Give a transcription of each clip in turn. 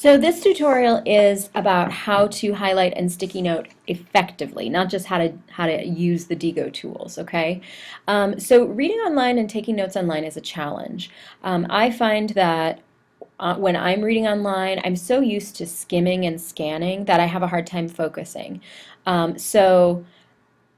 So this tutorial is about how to highlight and sticky note effectively, not just how to use the Diigo tools, okay? So reading online and taking notes online is a challenge. I find that when I'm reading online, I'm so used to skimming and scanning that I have a hard time focusing. So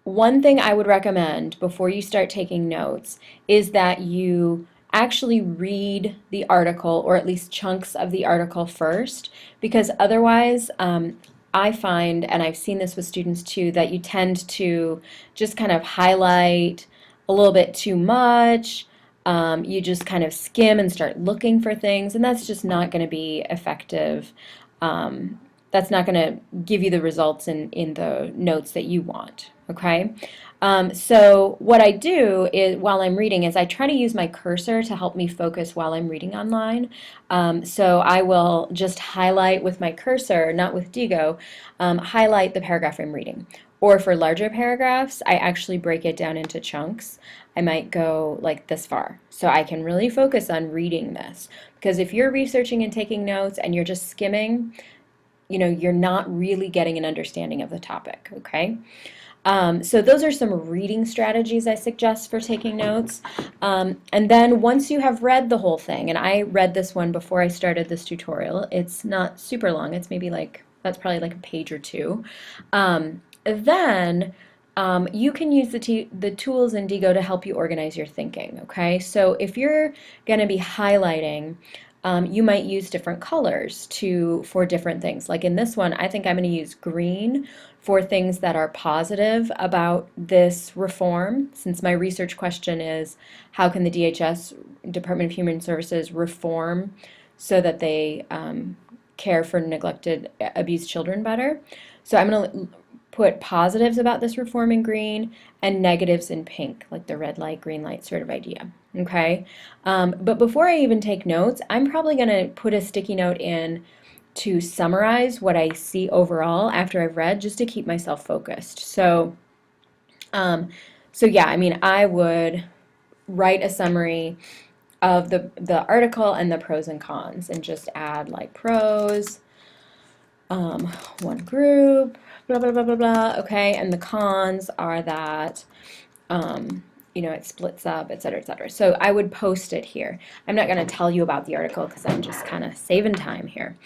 one thing I would recommend before you start taking notes is that you actually read the article, or at least chunks of the article first, because otherwise, I find, and I've seen this with students too, that you tend to just kind of highlight a little bit too much. You just kind of skim and start looking for things, and that's just not going to be effective. That's not going to give you the results in the notes that you want, okay? So what I do is, while I'm reading, is I try to use my cursor to help me focus while I'm reading online. So I will just highlight with my cursor, not with Diigo, highlight the paragraph I'm reading. Or for larger paragraphs, I actually break it down into chunks. I might go like this far, so I can really focus on reading this. Because if you're researching and taking notes and you're just skimming, you're not really getting an understanding of the topic, okay? So those are some reading strategies I suggest for taking notes. And then once you have read the whole thing, and I read this one before I started this tutorial, it's not super long, it's maybe that's probably like a page or two. Then you can use the tools in Diigo to help you organize your thinking, okay? So if you're going to be highlighting, you might use different colors for different things. Like in this one, I think I'm going to use green for things that are positive about this reform, since my research question is, how can the DHS, Department of Human Services, reform so that they care for neglected, abused children better? So I'm going to put positives about this reform in green and negatives in pink, like the red light, green light sort of idea. Okay, but before I even take notes, I'm probably going to put a sticky note in to summarize what I see overall after I've read, just to keep myself focused. So yeah, I mean, I would write a summary of the article and the pros and cons, and just add like pros, one group, blah blah blah blah blah. Okay, and the cons are that it splits up, et cetera, et cetera. So I would post it here. I'm not going to tell you about the article because I'm just kind of saving time here.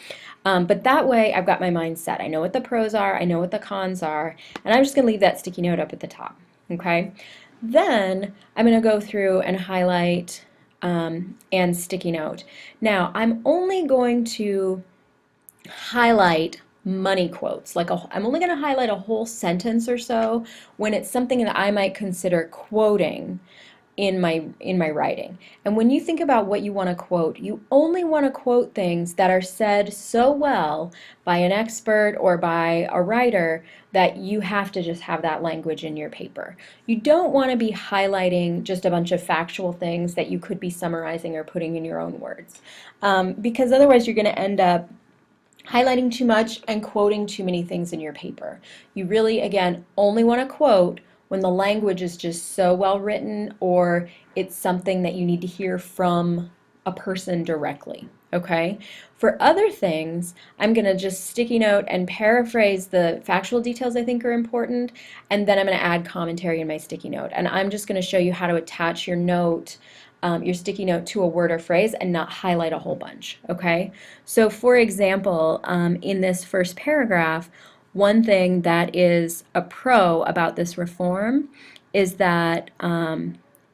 But that way I've got my mind set. I know what the pros are, I know what the cons are, and I'm just going to leave that sticky note up at the top. Okay? Then I'm going to go through and highlight and sticky note. Now I'm only going to highlight money quotes. I'm only going to highlight a whole sentence or so when it's something that I might consider quoting in my writing. And when you think about what you want to quote, you only want to quote things that are said so well by an expert or by a writer that you have to just have that language in your paper. You don't want to be highlighting just a bunch of factual things that you could be summarizing or putting in your own words, because otherwise you're going to end up highlighting too much and quoting too many things in your paper. You really, again, only want to quote when the language is just so well written, or it's something that you need to hear from a person directly, okay? For other things, I'm going to just sticky note and paraphrase the factual details I think are important, and then I'm going to add commentary in my sticky note. And I'm just going to show you how to attach your note, your sticky note, to a word or phrase and not highlight a whole bunch, okay? So for example, in this first paragraph, one thing that is a pro about this reform is that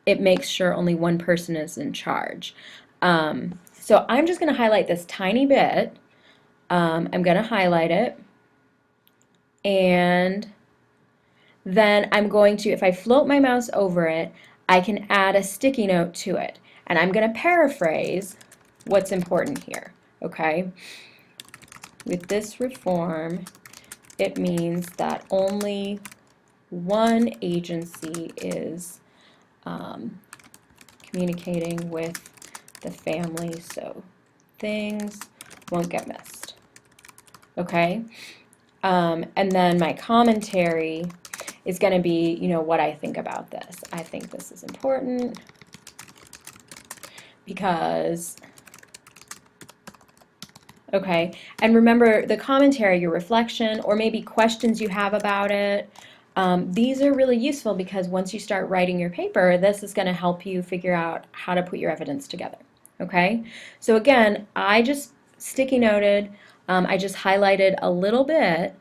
it makes sure only one person is in charge. So I'm just going to highlight this tiny bit. I'm going to highlight it, and then I'm going to, if I float my mouse over it, I can add a sticky note to it. And I'm going to paraphrase what's important here, okay? With this reform, it means that only one agency is communicating with the family, so things won't get missed. Okay? And then my commentary is going to be, what I think about this. I think this is important because Okay, and remember the commentary, your reflection, or maybe questions you have about it. These are really useful because once you start writing your paper, this is going to help you figure out how to put your evidence together. Okay, so again, I just sticky noted, I just highlighted a little bit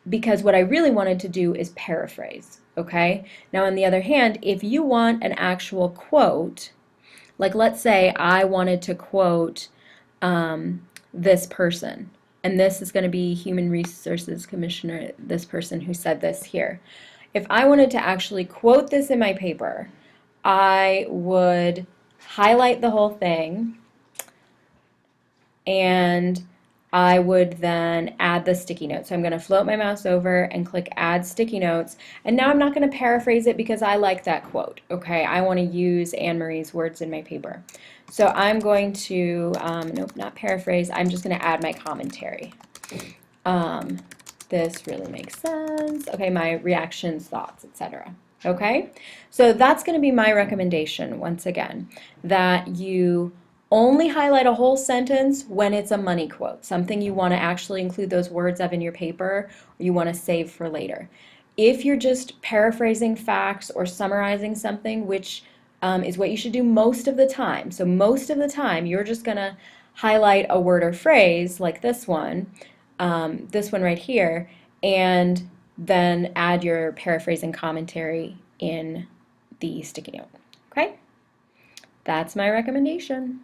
because what I really wanted to do is paraphrase. Okay, now on the other hand, if you want an actual quote, like let's say I wanted to quote this person, and this is going to be Human Resources Commissioner, this person who said this here. If I wanted to actually quote this in my paper, I would highlight the whole thing and I would then add the sticky notes. So I'm going to float my mouse over and click add sticky notes. And now I'm not going to paraphrase it because I like that quote. Okay, I want to use Anne Marie's words in my paper. So I'm going to, nope, not paraphrase, I'm just going to add my commentary. This really makes sense. Okay, my reactions, thoughts, etc. Okay, so that's going to be my recommendation once again, that you only highlight a whole sentence when it's a money quote, something you want to actually include those words of in your paper or you want to save for later. If you're just paraphrasing facts or summarizing something, which is what you should do most of the time. So most of the time, you're just going to highlight a word or phrase like this one right here, and then add your paraphrasing commentary in the sticky note. Okay? That's my recommendation.